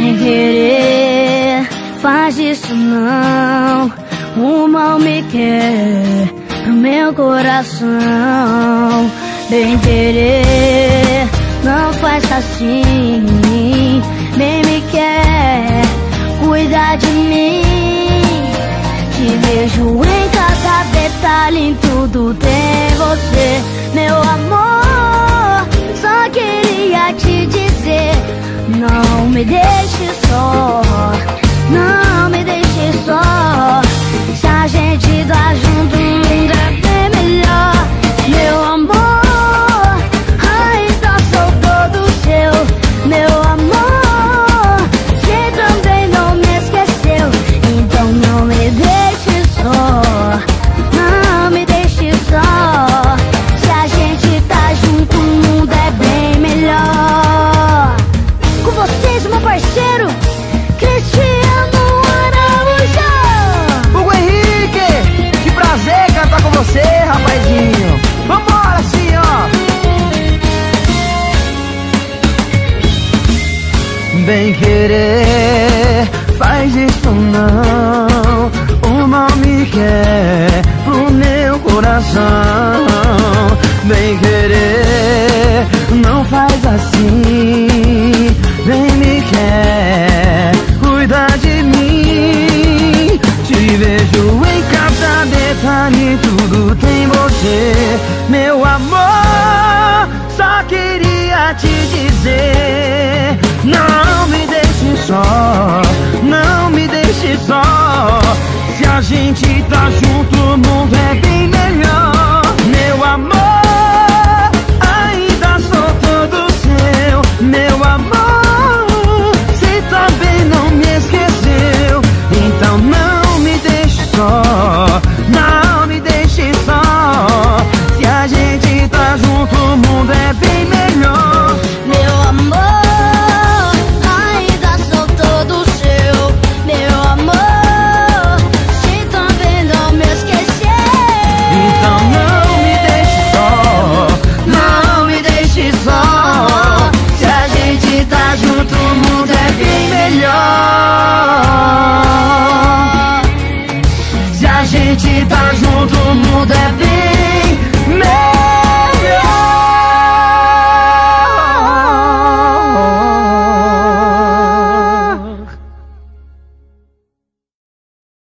Bem querer, faz isso não. O mal me quer no meu coração. Bem querer, não faz assim. Bem me quer, cuida de mim. Te vejo em cada detalhe, em tudo tem você. Meu amor, só queria te dizer: não me deixe só, não me deixe só. Se a gente tá junto, o mundo é bem melhor. Meu amor, ainda sou todo seu. Meu amor, você também não me esqueceu. Então não me deixe só, não me deixe só. Se a gente tá junto, o mundo é bem melhor. Com vocês, meu parceiro Cristiano Araújo. Hugo Henrique, que prazer cantar com você, rapazinho. Vambora assim, ó. Bem querer, faz isso não. O mal me quer pro meu coração. Bem querer, não faz assim.